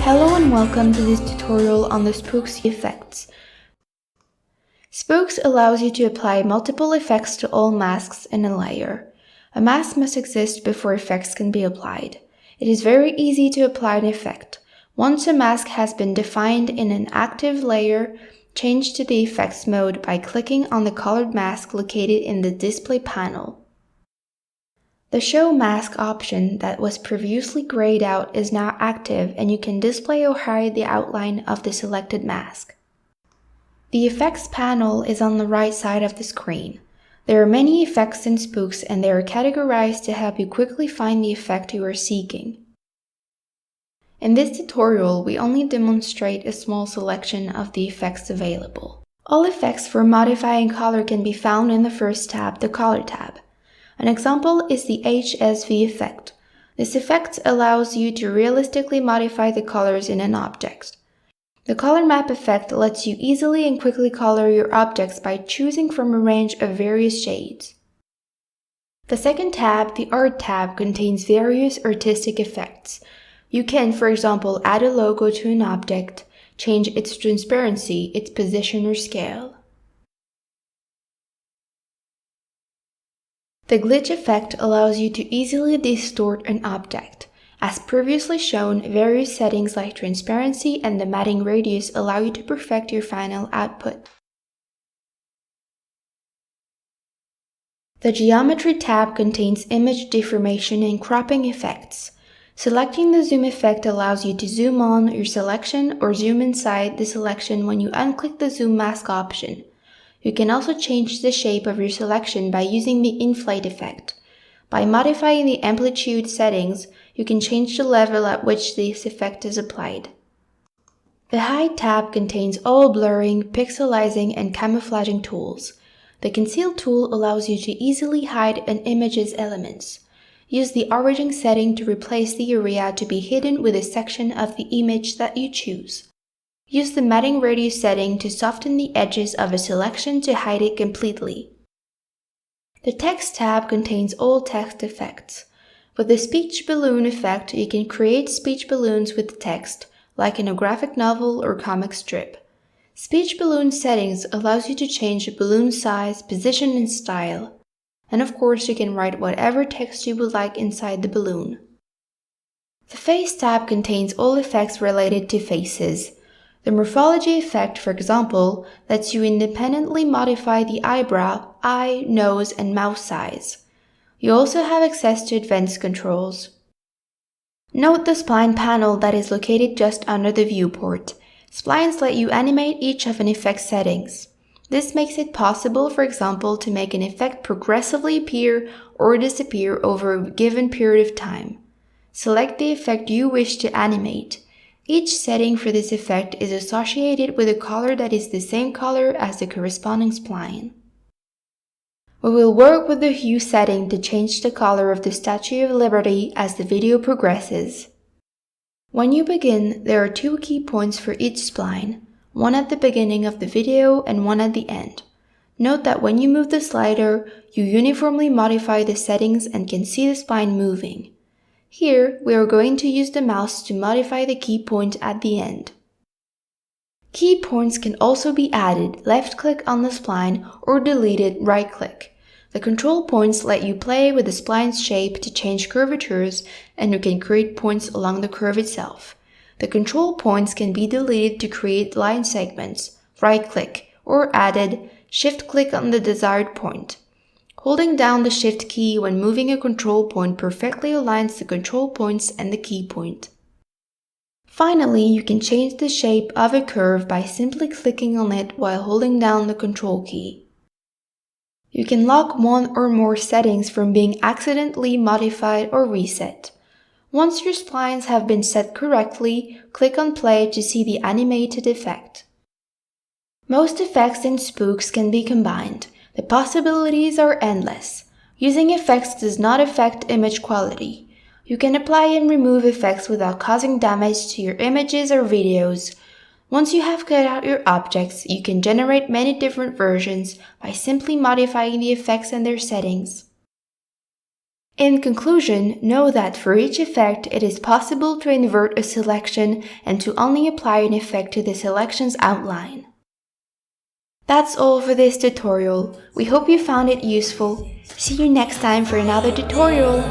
Hello and welcome to this tutorial on the Spooqs effects. Spooqs allows you to apply multiple effects to all masks in a layer. A mask must exist before effects can be applied. It is very easy to apply an effect. Once a mask has been defined in an active layer, change to the effects mode by clicking on the colored mask located in the display panel. The Show Mask option that was previously grayed out is now active, and you can display or hide the outline of the selected mask. The Effects panel is on the right side of the screen. There are many effects in Spooqs, and they are categorized to help you quickly find the effect you are seeking. In this tutorial, we only demonstrate a small selection of the effects available. All effects for modifying color can be found in the first tab, the Color tab. An example is the HSV effect. This effect allows you to realistically modify the colors in an object. The Color Map effect lets you easily and quickly color your objects by choosing from a range of various shades. The second tab, the Art tab, contains various artistic effects. You can, for example, add a logo to an object, change its transparency, its position or scale. The Glitch effect allows you to easily distort an object. As previously shown, various settings like transparency and the matting radius allow you to perfect your final output. The Geometry tab contains image deformation and cropping effects. Selecting the zoom effect allows you to zoom on your selection or zoom inside the selection when you unclick the zoom mask option. You can also change the shape of your selection by using the inflate effect. By modifying the amplitude settings, you can change the level at which this effect is applied. The Hide tab contains all blurring, pixelizing, and camouflaging tools. The Conceal tool allows you to easily hide an image's elements. Use the origin setting to replace the area to be hidden with a section of the image that you choose. Use the matting radius setting to soften the edges of a selection to hide it completely. The Text tab contains all text effects. With the Speech Balloon effect, you can create speech balloons with text, like in a graphic novel or comic strip. Speech Balloon settings allows you to change the balloon size, position, and style. And of course, you can write whatever text you would like inside the balloon. The Face tab contains all effects related to faces. The Morphology effect, for example, lets you independently modify the eyebrow, eye, nose, and mouth size. You also have access to advanced controls. Note the Spline panel that is located just under the viewport. Splines let you animate each of an effect's settings. This makes it possible, for example, to make an effect progressively appear or disappear over a given period of time. Select the effect you wish to animate. Each setting for this effect is associated with a color that is the same color as the corresponding spline. We will work with the Hue setting to change the color of the Statue of Liberty as the video progresses. When you begin, there are two key points for each spline, one at the beginning of the video and one at the end. Note that when you move the slider, you uniformly modify the settings and can see the spline moving. Here, we are going to use the mouse to modify the key point at the end. Key points can also be added, left-click on the spline, or deleted, right-click. The control points let you play with the spline's shape to change curvatures, and you can create points along the curve itself. The control points can be deleted to create line segments, right-click, or added, shift-click on the desired point. Holding down the Shift key when moving a control point perfectly aligns the control points and the key point. Finally, you can change the shape of a curve by simply clicking on it while holding down the Control key. You can lock one or more settings from being accidentally modified or reset. Once your splines have been set correctly, click on Play to see the animated effect. Most effects in Spooqs can be combined. The possibilities are endless. Using effects does not affect image quality. You can apply and remove effects without causing damage to your images or videos. Once you have cut out your objects, you can generate many different versions by simply modifying the effects and their settings. In conclusion, know that for each effect, it is possible to invert a selection and to only apply an effect to the selection's outline. That's all for this tutorial. We hope you found it useful. See you next time for another tutorial.